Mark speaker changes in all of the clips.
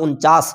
Speaker 1: 49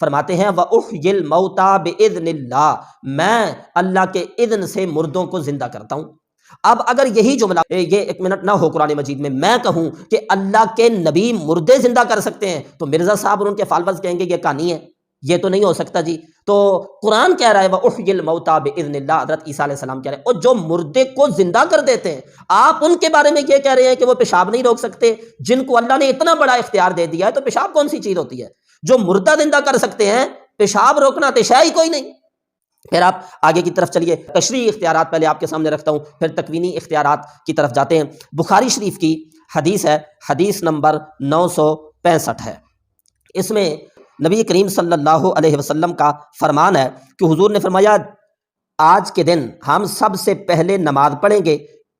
Speaker 1: فرماتے ہیں وَأُحْيِي الْمَوْتَى بِإِذْنِ اللَّهِ، میں اللہ کے اذن سے مردوں کو زندہ کرتا ہوں۔ اب اگر یہی جملہ، یہ ایک منٹ نہ ہو قرآن مجید میں کہوں کہ اللہ کے نبی مردے زندہ کر سکتے ہیں، تو مرزا صاحب اور ان کے فالوورز کہیں گے یہ کہانی ہے، یہ تو نہیں ہو سکتا جی۔ تو قرآن کہہ رہا ہے وَأُحْيِي الْمَوْتَى بِإِذْنِ اللَّهِ، حضرت عیسیٰ علیہ السلام کہہ رہے ہیں، اور جو مردے کو زندہ کر دیتے ہیں، آپ ان کے بارے میں یہ کہہ رہے ہیں کہ وہ پیشاب نہیں روک سکتے، جن کو اللہ نے اتنا بڑا اختیار دے دیا ہے، تو پیشاب کون سی چیز ہوتی ہے؟ جو مردہ زندہ کر سکتے ہیں، پیشاب روکنا تو شے ہی کوئی نہیں۔ پھر آپ آگے کی طرف چلیے، تشریعی اختیارات پہلے آپ کے سامنے رکھتا ہوں، پھر تکوینی اختیارات کی طرف جاتے ہیں۔ بخاری شریف کی حدیث ہے، حدیث نمبر 965 ہے۔ اس میں نبی کریم صلی اللہ علیہ وسلم کا فرمان ہے کہ حضور نے فرمایا آج کے دن ہم سب سے پہلے نماز پڑھیں گے،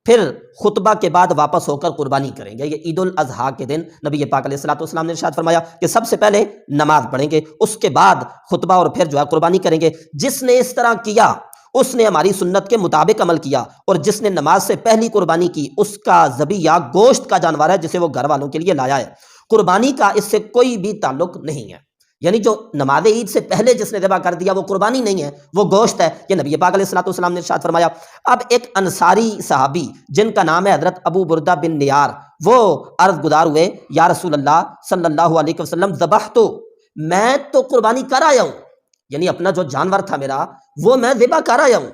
Speaker 1: پھر خطبہ کے بعد واپس ہو کر قربانی کریں گے۔ یہ عید الاضحیٰ کے دن نبی پاک علیہ الصلوۃ والسلام نے ارشاد فرمایا کہ سب سے پہلے نماز پڑھیں گے، اس کے بعد خطبہ اور پھر جو ہے قربانی کریں گے۔ جس نے اس طرح کیا اس نے ہماری سنت کے مطابق عمل کیا، اور جس نے نماز سے پہلی قربانی کی اس کا ذبیحہ گوشت کا جانور ہے جسے وہ گھر والوں کے لیے لایا ہے، قربانی کا اس سے کوئی بھی تعلق نہیں ہے۔ یعنی جو نماز عید سے پہلے جس نے ذبح کر دیا وہ قربانی نہیں ہے، وہ گوشت ہے۔ یہ نبی پاک علیہ الصلوۃ والسلام نے ارشاد فرمایا۔ اب ایک انصاری صحابی جن کا نام ہے حضرت ابو بردہ بن نیار، وہ عرض گزار ہوئے یا رسول اللہ صلی اللہ علیہ وسلم ذبحت، میں تو قربانی کر آیا ہوں، یعنی اپنا جو جانور تھا میرا وہ میں ذبح کر آیا ہوں۔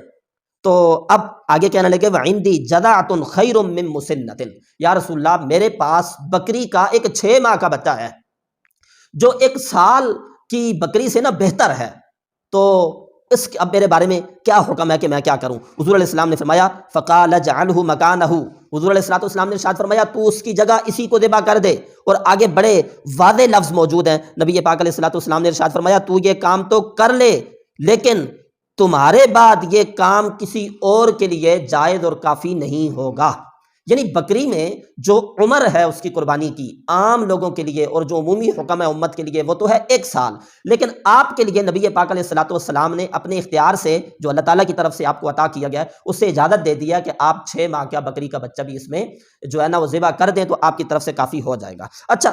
Speaker 1: تو اب آگے کہنے لگے وعندی جذعۃ خیر من مسنۃ، یا رسول اللہ میرے پاس بکری کا ایک 6 ماہ کا بچہ ہے جو 1 سال کی بکری سے نا بہتر ہے، تو اس اب میرے بارے میں کیا حکم ہے کہ میں کیا کروں؟ حضور علیہ السلام نے فرمایا فقال اجعلہ مکانہ، حضور علیہ السلام نے ارشاد فرمایا تو اس کی جگہ اسی کو ذبح کر دے۔ اور آگے بڑے واضح لفظ موجود ہیں، نبی پاک علیہ السلام نے ارشاد فرمایا تو یہ کام تو کر لے، لیکن تمہارے بعد یہ کام کسی اور کے لیے جائز اور کافی نہیں ہوگا۔ یعنی بکری میں جو عمر ہے اس کی قربانی کی عام لوگوں کے لیے، اور جو عمومی حکم ہے امت کے لیے وہ تو ہے 1 سال، لیکن آپ کے لیے نبی پاک علیہ السلام نے اپنے اختیار سے جو اللہ تعالیٰ کی طرف سے آپ کو عطا کیا گیا ہے اس سے اجازت دے دیا کہ آپ 6 ماہ کا بکری کا بچہ بھی اس میں جو ہے نا وہ ذبح کر دیں، تو آپ کی طرف سے کافی ہو جائے گا۔ اچھا،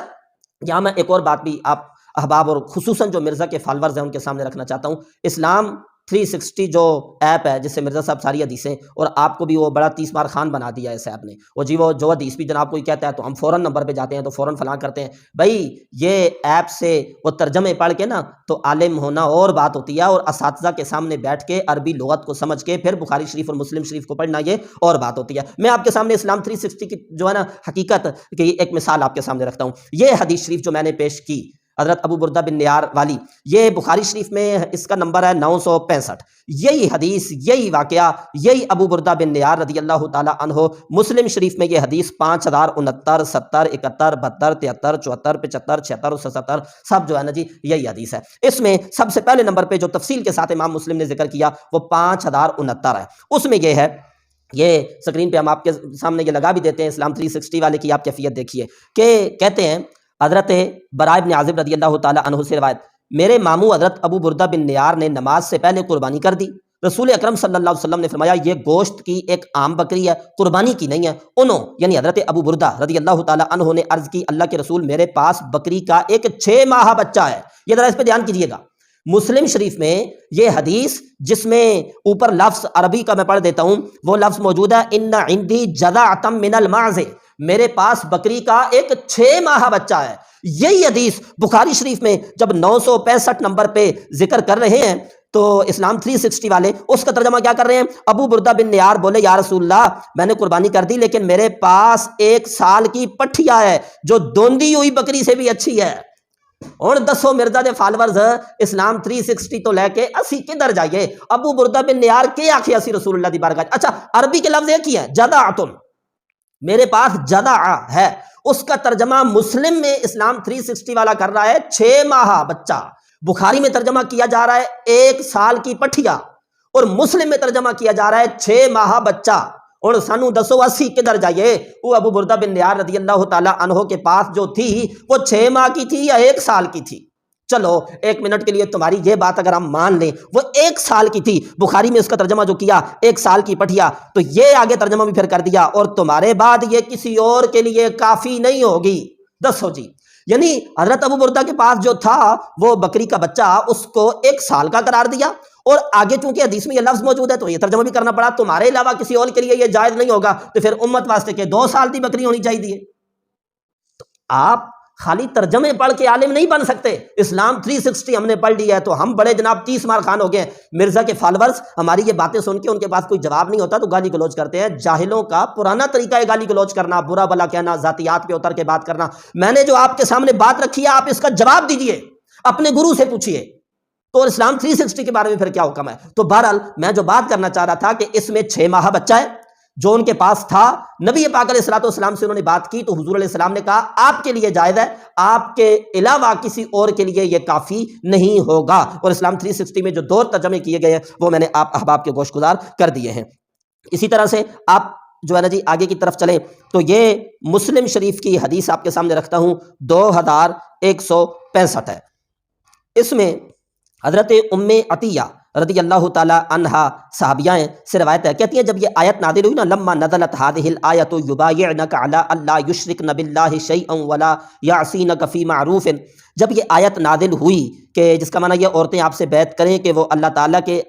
Speaker 1: یہاں میں ایک اور بات بھی آپ احباب اور خصوصاً جو مرزا کے فالورز ہیں ان کے سامنے رکھنا چاہتا ہوں۔ اسلام 360 جو ایپ ہے جس سے مرزا صاحب ساری حدیثیں، اور آپ کو بھی وہ بڑا 30 مار خان بنا دیا ہے اس ایپ نے، وہ جی وہ جو حدیث بھی جناب کوئی کہتا ہے تو ہم فوراً نمبر پہ جاتے ہیں تو فوراً فلاں کرتے ہیں۔ بھائی یہ ایپ سے وہ ترجمے پڑھ کے نا تو عالم ہونا اور بات ہوتی ہے، اور اساتذہ کے سامنے بیٹھ کے عربی لغت کو سمجھ کے پھر بخاری شریف اور مسلم شریف کو پڑھنا یہ اور بات ہوتی ہے۔ میں آپ کے سامنے اسلام 360 کی جو ہے نا حقیقت کی ایک مثال آپ کے سامنے رکھتا ہوں۔ یہ حدیث شریف جو میں نے پیش کی حضرت ابو بردہ بن نیار والی، یہ بخاری شریف میں اس کا نمبر ہے 965۔ یہی حدیث، یہی واقعہ، یہی ابو بردہ بن نیار رضی اللہ تعالی عنہ، مسلم شریف میں یہ حدیث 5069 70 71 72 73 74 75 76 اور 77 سب جو ہے نا جی یہی حدیث ہے۔ اس میں سب سے پہلے نمبر پہ جو تفصیل کے ساتھ امام مسلم نے ذکر کیا وہ 5069 ہے۔ اس میں یہ ہے، یہ سکرین پہ ہم آپ کے سامنے یہ لگا بھی دیتے ہیں، اسلام 360 والے کی آپ کیفیت دیکھیے کہ کہتے ہیں حضرت براء بن عازب رضی اللہ تعالی عنہ سے روایت، میرے ماموں حضرت ابو بردہ بن نیار نے نماز سے پہلے قربانی کر دی۔ رسول اکرم صلی اللہ علیہ وسلم نے فرمایا یہ گوشت کی ایک عام بکری ہے، قربانی کی نہیں ہے۔ انہوں یعنی حضرت ابو بردہ رضی اللہ تعالی عنہ نے عرض کی اللہ کے رسول میرے پاس بکری کا ایک 6 ماہ بچہ ہے۔ یہ ذرا اس پہ دھیان کیجیے گا، مسلم شریف میں یہ حدیث جس میں اوپر لفظ عربی کا میں پڑھ دیتا ہوں، وہ لفظ موجود ہے ان عندی جذعۃ من المعز، میرے پاس بکری کا ایک 6 ماہ بچہ ہے۔ یہی حدیث بخاری شریف میں جب 965 نمبر پہ ذکر کر رہے ہیں تو اسلام 360 والے اس کا ترجمہ کیا کر رہے ہیں؟ ابو بردہ بن نیار بولے یا رسول اللہ میں نے قربانی کر دی، لیکن میرے پاس 1 سال کی پٹھیا ہے جو دوندی ہوئی بکری سے بھی اچھی ہے۔ اور دسو مرزا دے فالورز اسلام 360 تو لے کے اسی کدھر جائیے؟ ابو بردہ بن نیار کے آخی اسی رسول اللہ دی بارگاہ۔ اچھا عربی کے لفظ ایک ہی ہے جذعۃ، میرے پاس جذع ہے، اس کا ترجمہ مسلم میں اسلام 360 والا کر رہا ہے 6 ماہ بچہ، بخاری میں ترجمہ کیا جا رہا ہے 1 سال کی پٹھیا، اور مسلم میں ترجمہ کیا جا رہا ہے 6 ماہ بچہ۔ اور سانو دسو اسی کدھر جائیے؟ وہ ابو بردہ بن نیار رضی اللہ تعالی عنہ کے پاس جو تھی وہ 6 ماہ کی تھی یا 1 سال کی تھی؟ چلو 1 منٹ کے لیے تمہاری یہ بات اگر ہم مان لیں وہ 1 سال کی تھی، بخاری میں اس کا ترجمہ جو کیا 1 سال کی پٹھیا، تو یہ آگے ترجمہ بھی پھر کر دیا اور تمہارے بعد یہ کسی اور کے لیے کافی نہیں ہوگی۔ دسو جی یعنی حضرت ابو بردہ کے پاس جو تھا وہ بکری کا بچہ اس کو 1 سال کا قرار دیا، اور آگے چونکہ حدیث میں یہ لفظ موجود ہے تو یہ ترجمہ بھی کرنا پڑا، تمہارے علاوہ کسی اور کے لیے یہ جائز نہیں ہوگا، تو پھر امت واسطے کہ 2 سال کی بکری ہونی چاہیے۔ تو آپ خالی ترجمے پڑھ کے عالم نہیں بن سکتے، اسلام 360 ہم نے پڑھ لیا ہے تو ہم بڑے جناب 30 مار خان ہو گئے ہیں۔ مرزا کے فالورز ہماری یہ باتیں سن کے ان کے پاس کوئی جواب نہیں ہوتا تو گالی گلوچ کرتے ہیں۔ جاہلوں کا پرانا طریقہ ہے گالی گلوچ کرنا، برا بلا کہنا، ذاتیات پہ اتر کے بات کرنا۔ میں نے جو آپ کے سامنے بات رکھی ہے آپ اس کا جواب دیجئے، اپنے گرو سے پوچھئے تو اسلام 360 کے بارے میں پھر کیا حکم ہے۔ تو بہرحال میں جو بات کرنا چاہ رہا تھا کہ اس میں 6 ماہ بچہ ہے جو ان کے پاس تھا، نبی پاک علیہ الصلوۃ والسلام سے انہوں نے بات کی تو حضور علیہ السلام نے کہا آپ کے لیے جائز ہے، آپ کے علاوہ کسی اور کے لیے یہ کافی نہیں ہوگا۔ اور اسلام 360 میں جو 2 ترجمے کیے گئے ہیں وہ میں نے آپ احباب کے گوش گزار کر دیے ہیں۔ اسی طرح سے آپ جو ہے نا جی آگے کی طرف چلیں تو یہ مسلم شریف کی حدیث آپ کے سامنے رکھتا ہوں 2165 ہے۔ اس میں حضرت ام عطیہ رضی اللہ تعالی عنہا صحابیہ سے روایت ہے، کہتی ہیں جب یہ آیت نازل ہوئی نا، لما نزلت هذه الآیۃ یبایعنک علی الا یشرکن باللہ شیئا ولا یعصینک فی معروف، جب یہ آیت نازل ہوئی کہ جس کا معنی یہ عورتیں آپ سے بیعت کریں کہ وہ اللہ تعالیٰ کے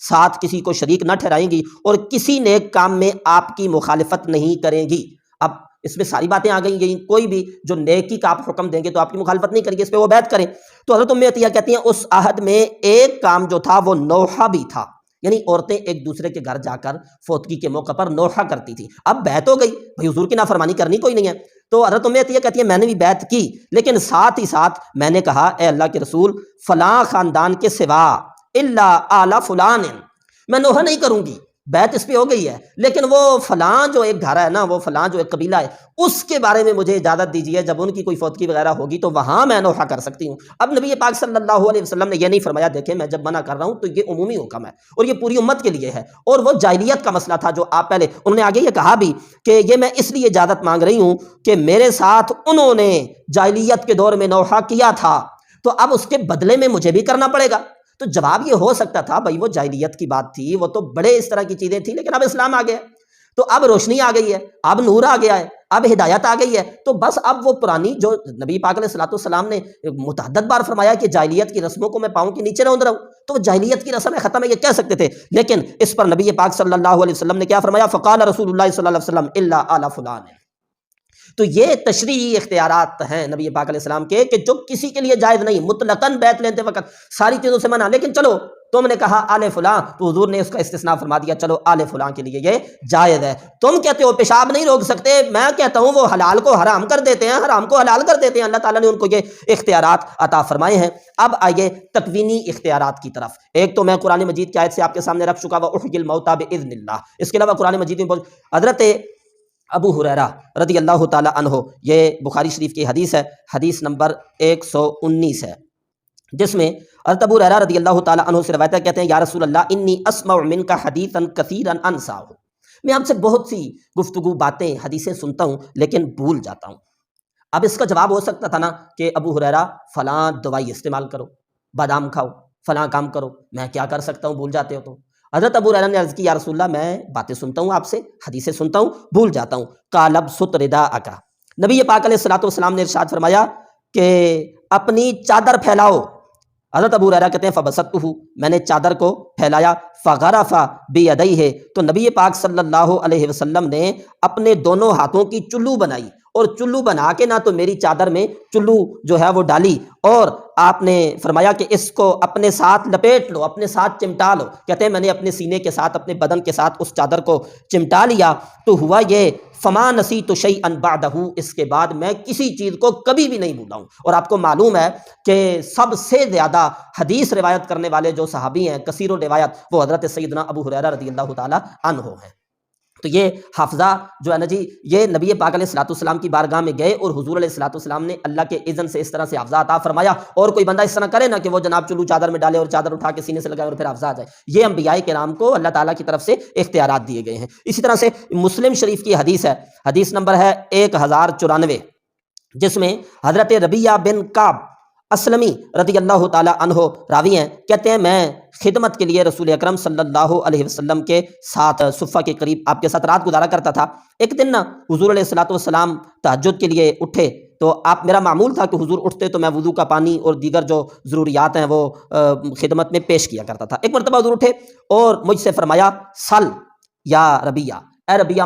Speaker 1: ساتھ کسی کو شریک نہ ٹھہرائیں گی اور کسی نیک کام میں آپ کی مخالفت نہیں کریں گی۔ اب اس میں ساری باتیں آ گئی، کوئی بھی جو نیکی کا آپ حکم دیں گے تو آپ کی مخالفت نہیں کریں گے، اس پہ وہ بیعت کریں۔ تو حضرت ام عطیہ کہتی ہیں اس عہد میں ایک کام جو تھا وہ نوحہ بھی تھا، یعنی عورتیں ایک دوسرے کے گھر جا کر فوتگی کے موقع پر نوحہ کرتی تھیں۔ اب بیعت ہو گئی، بھئی حضور کی نافرمانی کرنی کوئی نہیں ہے، تو حضرت ام عطیہ کہتی ہیں میں نے بھی بیعت کی، لیکن ساتھ ہی ساتھ میں نے کہا اے اللہ کے رسول فلاں خاندان کے سوا الا آل فلان، میں نوحہ نہیں کروں گی، بیعت اس پہ ہو گئی ہے، لیکن وہ فلاں جو ایک گھر ہے نا، وہ فلاں جو ایک قبیلہ ہے اس کے بارے میں مجھے اجازت دیجیے، جب ان کی کوئی فوتگی وغیرہ ہوگی تو وہاں میں نوحہ کر سکتی ہوں۔ اب نبی پاک صلی اللہ علیہ وسلم نے یہ نہیں فرمایا دیکھیں میں جب منع کر رہا ہوں تو یہ عمومی حکم ہے اور یہ پوری امت کے لیے ہے، اور وہ جاہلیت کا مسئلہ تھا جو آپ پہلے، انہوں نے آگے یہ کہا بھی کہ یہ میں اس لیے اجازت مانگ رہی ہوں کہ میرے ساتھ انہوں نے جاہلیت کے دور میں نوحہ کیا تھا تو اب اس کے بدلے میں مجھے بھی کرنا پڑے گا۔ تو جواب یہ ہو سکتا تھا بھائی وہ جاہلیت کی بات تھی، وہ تو بڑے اس طرح کی چیزیں تھیں، لیکن اب اسلام آ گیا، تو اب روشنی آ گئی ہے، اب نور آ گیا ہے، اب ہدایت آ گئی ہے، تو بس اب وہ پرانی جو نبی پاک علیہ الصلوۃ والسلام نے متعدد بار فرمایا کہ جاہلیت کی رسموں کو میں پاؤں کے نیچے رہوں رہوں، تو وہ جاہلیت کی رسم ختم ہے یہ کہہ سکتے تھے، لیکن اس پر نبی پاک صلی اللہ علیہ وسلم نے کیا فرمایا، فقال رسول اللہ صلی اللہ علیہ وسلم الا آل فلان۔ تو یہ تشریعی اختیارات ہیں نبی پاک علیہ السلام کے کہ جو کسی کے لیے جائز نہیں، مطلقاً بیعت لیتے وقت ساری چیزوں سے منع، لیکن چلو تم نے کہا آل فلاں تو حضور نے اس کا استثناء فرما دیا، چلو آل فلاں کے لیے یہ جائز ہے۔ تم کہتے ہو پیشاب نہیں روک سکتے، میں کہتا ہوں وہ حلال کو حرام کر دیتے ہیں، حرام کو حلال کر دیتے ہیں، اللہ تعالیٰ نے ان کو یہ اختیارات عطا فرمائے ہیں۔ اب آئیے تکوینی اختیارات کی طرف۔ ایک تو میں قرآن مجید کی آیت سے آپ کے سامنے رکھ چکا، وَأُحْيِي الْمَوْتَىٰ بِإِذْنِ اللَّهِ، اس کے علاوہ قرآن مجید میں حضرت ابو ہریرہ رضی اللہ تعالی عنہ، یہ بخاری شریف کی حدیث ہے، حدیث نمبر 119 ہے، جس میں حضرت ابو ہریرہ رضی اللہ تعالی عنہ سے روایت ہے، کہتے ہیں یا رسول اللہ انی اسمع منک حدیثا کثیرا انساہ، میں آپ سے بہت سی گفتگو باتیں حدیثیں سنتا ہوں لیکن بھول جاتا ہوں۔ اب اس کا جواب ہو سکتا تھا نا کہ ابو ہریرہ فلاں دوائی استعمال کرو، بادام کھاؤ، فلاں کام کرو، میں کیا کر سکتا ہوں، بھول جاتے ہو تو۔ حضرت ابو ہریرہ نے عرض کی یا رسول اللہ میں باتیں سنتا ہوں آپ سے، حدیثیں سنتا ہوں، بھول جاتا ہوں۔ قال ابسط رداءک، نبی پاک علیہ الصلوۃ والسلام نے ارشاد فرمایا کہ اپنی چادر پھیلاؤ۔ حضرت ابو ہریرہ کہتے ہیں فبسطتہ، میں نے چادر کو پھیلایا، فغرف بیدیہ، تو نبی پاک صلی اللہ علیہ وسلم نے اپنے دونوں ہاتھوں کی چلو بنائی، اور چلو بنا کے نہ تو میری چادر میں چلو جو ہے وہ ڈالی، اور آپ نے فرمایا کہ اس کو اپنے ساتھ لپیٹ لو، اپنے ساتھ چمٹا لو۔ کہتے ہیں میں نے اپنے سینے کے ساتھ، اپنے بدن کے ساتھ اس چادر کو چمٹا لیا، تو ہوا یہ فما نسیت شیئا بعدہ، اس کے بعد میں کسی چیز کو کبھی بھی نہیں بھولا ہوں۔ اور آپ کو معلوم ہے کہ سب سے زیادہ حدیث روایت کرنے والے جو صحابی ہیں کثیر الروایت، وہ حضرت سیدنا ابو ہریرہ رضی اللہ تعالی عنہ ہیں۔ تو یہ حافظہ جو ہے نا جی، یہ نبی پاک علیہ الصلوۃ والسلام کی بارگاہ میں گئے اور حضور علیہ الصلوۃ والسلام نے اللہ کے اذن سے اس طرح سے حافظہ عطا فرمایا، اور کوئی بندہ اس طرح کرے نا کہ وہ جناب چلو چادر میں ڈالے اور چادر اٹھا کے سینے سے لگائے اور پھر حافظہ آ جائے، یہ انبیاء کرام کو اللہ تعالیٰ کی طرف سے اختیارات دیے گئے ہیں۔ اسی طرح سے مسلم شریف کی حدیث ہے، حدیث نمبر ہے 1094، جس میں حضرت ربیعہ بن کعب اسلمی رضی اللہ تعالیٰ عنہ راوی ہیں، کہتے ہیں میں خدمت کے لیے رسول اکرم صلی اللہ علیہ وسلم کے ساتھ صفہ کے قریب آپ کے ساتھ رات گزارا کرتا تھا۔ ایک دن نا حضور علیہ الصلوۃ والسلام تہجد کے لیے اٹھے، تو میرا معمول تھا کہ حضور اٹھتے تو میں وضو کا پانی اور دیگر جو ضروریات ہیں وہ خدمت میں پیش کیا کرتا تھا۔ ایک مرتبہ حضور اٹھے اور مجھ سے فرمایا سل یا ربیہ، اے ربیہ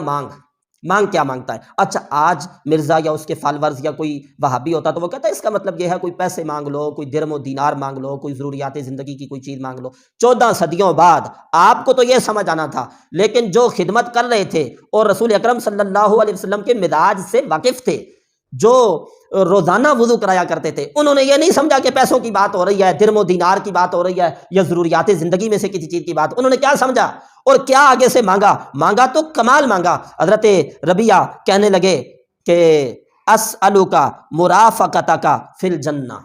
Speaker 1: مانگ کیا مانگتا ہے؟ اچھا آج مرزا یا اس کے فالورز یا کوئی وہابی ہوتا تو وہ کہتا ہے اس کا مطلب یہ ہے کوئی پیسے مانگ لو، کوئی درم و دینار مانگ لو، کوئی ضروریات زندگی کی کوئی چیز مانگ لو۔ 14 صدیوں بعد آپ کو تو یہ سمجھ آنا تھا، لیکن جو خدمت کر رہے تھے اور رسول اکرم صلی اللہ علیہ وسلم کے مزاج سے واقف تھے، جو روزانہ وضو کرایا کرتے تھے، انہوں نے یہ نہیں سمجھا کہ پیسوں کی بات ہو رہی ہے، درم و دینار کی بات ہو رہی ہے یا ضروریات زندگی میں سے کسی چیز کی بات۔ انہوں نے کیا سمجھا اور کیا آگے سے مانگا تو کمال مانگا۔ حضرت ربیہ کہنے لگے کہ اسألک مرافقتک فی الجنہ،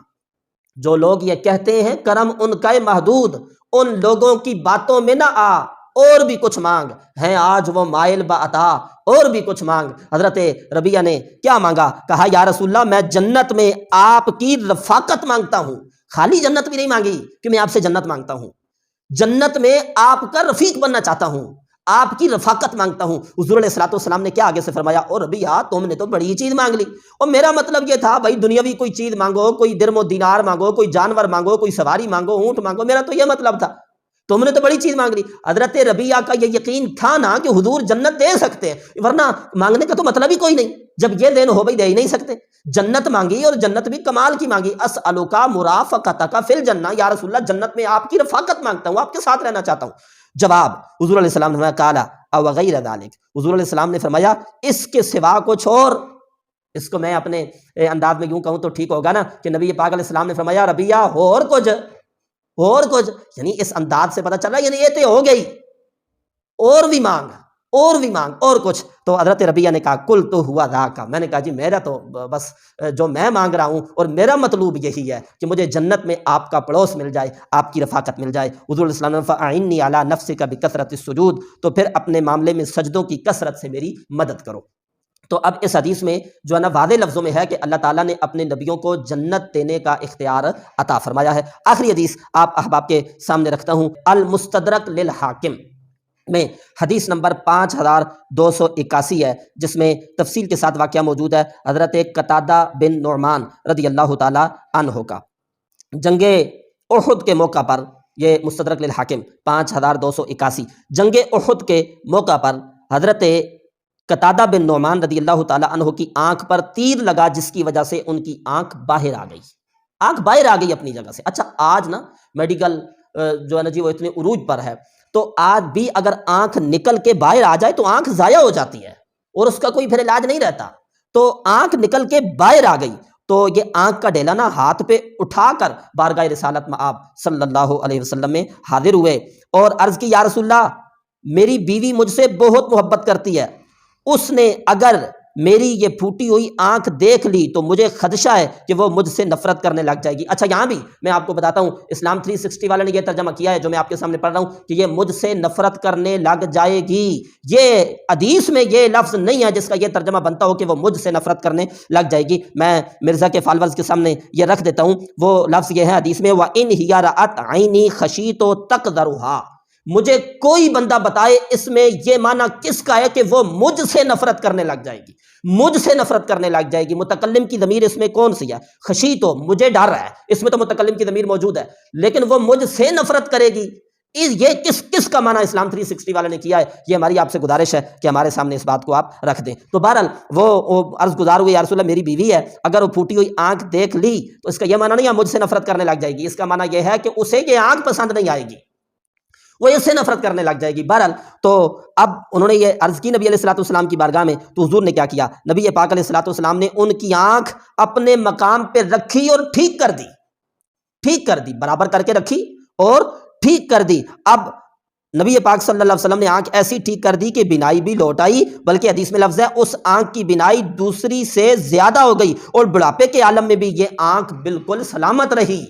Speaker 1: جو لوگ یہ کہتے ہیں کرم ان کا محدود، ان لوگوں کی باتوں میں نہ آ، اور بھی کچھ مانگ، ہیں آج وہ مائل بعطا، اور بھی کچھ مانگ۔ حضرت ربیہ نے کیا مانگا؟ کہا یا رسول اللہ میں جنت میں آپ کی رفاقت مانگتا ہوں۔ خالی جنت بھی نہیں مانگی کہ میں آپ سے جنت مانگتا ہوں، جنت میں آپ کا رفیق بننا چاہتا ہوں، آپ کی رفاقت مانگتا ہوں۔ حضور علیہ الصلوۃ والسلام نے کیا آگے سے فرمایا؟ اور ربیہ تم نے تو بڑی چیز مانگ لی، اور میرا مطلب یہ تھا بھائی دنیاوی کوئی چیز مانگو، کوئی درم و دینار مانگو، کوئی جانور مانگو، کوئی سواری مانگو، اونٹ مانگو، میرا تو یہ مطلب تھا، تم نے تو بڑی چیز مانگ لی۔ حضرت ربیہ کا یہ یقین تھا نا کہ حضور جنت دے سکتے ہیں، ورنہ مانگنے کا تو مطلب ہی کوئی نہیں، جب یہ دین ہو بھائی دے ہی نہیں سکتے۔ جنت مانگی اور جنت بھی کمال کی مانگی، اسألک مرافقتک فی الجنہ، یا رسول اللہ جنت میں آپ کی رفاقت مانگتا ہوں، آپ کے ساتھ رہنا چاہتا ہوں۔ جواب حضور علیہ السلام نے فرمایا قال او غیر ذلک، حضور علیہ السلام نے فرمایا اس کے سوا کچھ اور۔ اس کو میں اپنے انداز میں یوں کہوں تو ٹھیک ہوگا نا کہ نبی پاک علیہ السلام نے فرمایا ربیہ اور کچھ، یعنی اس انداز سے پتہ چل رہا ہے یعنی یہ تو ہو گئی، اور بھی مانگ اور کچھ۔ تو حضرت ربیہ نے کہا کل تو ہوا ذاک، میں نے کہا جی میرا تو بس جو میں مانگ رہا ہوں اور میرا مطلوب یہی ہے کہ مجھے جنت میں آپ کا پڑوس مل جائے، آپ کی رفاقت مل جائے۔ حضور علیہ السلام نے فاعنی علی نفسک بکثرۃ السجود، تو پھر اپنے معاملے میں سجدوں کی کثرت سے میری مدد کرو۔ تو اب اس حدیث میں جو ہے نا واضح لفظوں میں ہے کہ اللہ تعالیٰ نے اپنے نبیوں کو جنت دینے کا اختیار عطا فرمایا ہے۔ آخری حدیث آپ احباب کے سامنے رکھتا ہوں، المستدرک للحاکم میں حدیث نمبر 5281 ہے، جس میں تفصیل کے ساتھ واقعہ موجود ہے حضرت قتادہ بن نعمان رضی اللہ تعالی عنہ کا۔ جنگ احد کے موقع پر، یہ مستدرک للحاکم 5281، جنگ احد کے موقع پر حضرت قتادہ بن نعمان رضی اللہ تعالی عنہ کی آنکھ پر تیر لگا، جس کی وجہ سے ان کی آنکھ باہر آ گئی اپنی جگہ سے۔ اچھا آج نا میڈیکل جو ہے نا جی وہ اتنے عروج پر ہے، تو آج بھی اگر آنکھ نکل کے باہر آ جائے تو آنکھ ضائع ہو جاتی ہے اور اس کا کوئی پھر علاج نہیں رہتا۔ تو آنکھ نکل کے باہر آ گئی تو یہ آنکھ کا ڈھیلا نا ہاتھ پہ اٹھا کر بارگاہ رسالت میں آپ صلی اللہ علیہ وسلم میں حاضر ہوئے اور عرض کی یا رسول اللہ میری بیوی مجھ سے بہت محبت کرتی ہے، اس نے اگر میری یہ پھوٹی ہوئی آنکھ دیکھ لی تو مجھے خدشہ ہے کہ وہ مجھ سے نفرت کرنے لگ جائے گی۔ اچھا یہاں بھی میں آپ کو بتاتا ہوں، اسلام 360 والے نے یہ ترجمہ کیا ہے جو میں آپ کے سامنے پڑھ رہا ہوں کہ یہ مجھ سے نفرت کرنے لگ جائے گی۔ یہ حدیث میں یہ لفظ نہیں ہے جس کا یہ ترجمہ بنتا ہو کہ وہ مجھ سے نفرت کرنے لگ جائے گی۔ میں مرزا کے فالورز کے سامنے یہ رکھ دیتا ہوں، وہ لفظ یہ ہے حدیث میں وَإِنْ هِيَ رَأَتْ عَيْنِي خَشِيتُ تَقْدَرُهَا، مجھے کوئی بندہ بتائے اس میں یہ معنی کس کا ہے کہ وہ مجھ سے نفرت کرنے لگ جائے گی، مجھ سے نفرت کرنے لگ جائے گی۔ متکلم کی ضمیر اس میں کون سی ہے؟ خشیتو، مجھے ڈر ہے، اس میں تو متکلم کی ضمیر موجود ہے، لیکن وہ مجھ سے نفرت کرے گی، یہ کس کا معنی اسلام 360 والے نے کیا ہے؟ یہ ہماری آپ سے گزارش ہے کہ ہمارے سامنے اس بات کو آپ رکھ دیں۔ تو بہرحال وہ عرض گزار ہوئی یا رسول اللہ میری بیوی ہے، اگر وہ پھوٹی ہوئی آنکھ دیکھ لی تو اس کا یہ معنی نہیں ہے مجھ سے نفرت کرنے لگ جائے گی، اس کا معنی یہ ہے کہ اسے یہ آنکھ پسند نہیں آئے گی، وہ اس سے نفرت کرنے لگ جائے گی۔ بہرحال تو اب انہوں نے یہ عرض کی نبی علیہ الصلوۃ والسلام کی بارگاہ میں، تو حضور نے کیا کیا؟ نبی پاک علیہ الصلوۃ والسلام نے ان کی آنکھ اپنے مقام پہ رکھی اور ٹھیک کر دی، برابر کر کے رکھی اور ٹھیک کر دی۔ اب نبی پاک صلی اللہ علیہ وسلم نے آنکھ ایسی ٹھیک کر دی کہ بینائی بھی لوٹ آئی، بلکہ حدیث میں لفظ ہے اس آنکھ کی بینائی دوسری سے زیادہ ہو گئی اور بڑھاپے کے عالم میں بھی یہ آنکھ بالکل سلامت رہی۔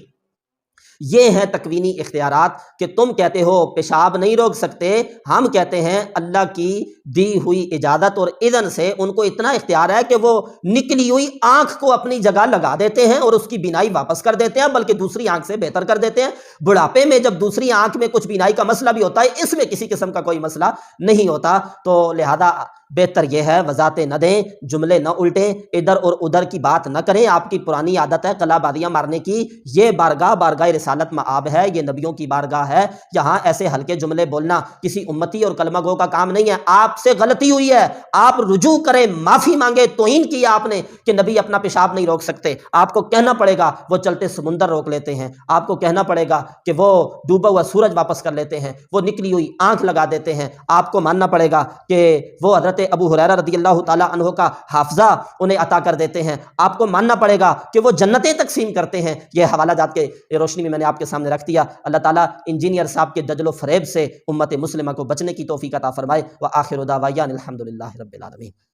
Speaker 1: یہ ہیں تکوینی اختیارات کہ تم کہتے ہو پیشاب نہیں روک سکتے، ہم کہتے ہیں اللہ کی دی ہوئی اجازت اور اذن سے ان کو اتنا اختیار ہے کہ وہ نکلی ہوئی آنکھ کو اپنی جگہ لگا دیتے ہیں اور اس کی بینائی واپس کر دیتے ہیں، بلکہ دوسری آنکھ سے بہتر کر دیتے ہیں۔ بڑھاپے میں جب دوسری آنکھ میں کچھ بینائی کا مسئلہ بھی ہوتا ہے، اس میں کسی قسم کا کوئی مسئلہ نہیں ہوتا، تو لہذا بہتر یہ ہے وضاحتیں نہ دیں، جملے نہ الٹیں، ادھر اور ادھر کی بات نہ کریں۔ آپ کی پرانی عادت ہے قلع بازیاں مارنے کی، یہ بارگاہ رسالت مآب ہے، یہ نبیوں کی بارگاہ ہے، یہاں ایسے ہلکے جملے بولنا کسی امتی اور کلمہ گو کا کام نہیں ہے۔ آپ سے غلطی ہوئی ہے، آپ رجوع کریں، معافی مانگے، توہین کیا آپ نے کہ نبی اپنا پیشاب نہیں روک سکتے، آپ کو کہنا پڑے گا وہ چلتے سمندر روک لیتے ہیں، آپ کو کہنا پڑے گا کہ وہ ڈوبا ہوا سورج واپس کر لیتے ہیں، وہ نکلی ہوئی آنکھ لگا دیتے ہیں، آپ کو ماننا پڑے گا کہ وہ حضرت ابو ہریرہ رضی اللہ تعالیٰ عنہ کا حافظہ انہیں عطا کر دیتے ہیں، آپ کو ماننا پڑے گا کہ وہ جنتیں تقسیم کرتے ہیں۔ یہ حوالہ جات کے روشنی میں نے آپ کے سامنے رکھ دیا۔ اللہ تعالیٰ انجینئر صاحب کے دجل و فریب سے امت مسلمہ کو بچنے کی توفیق عطا فرمائے۔ وآخر دعوانا الحمدللہ رب العالمین۔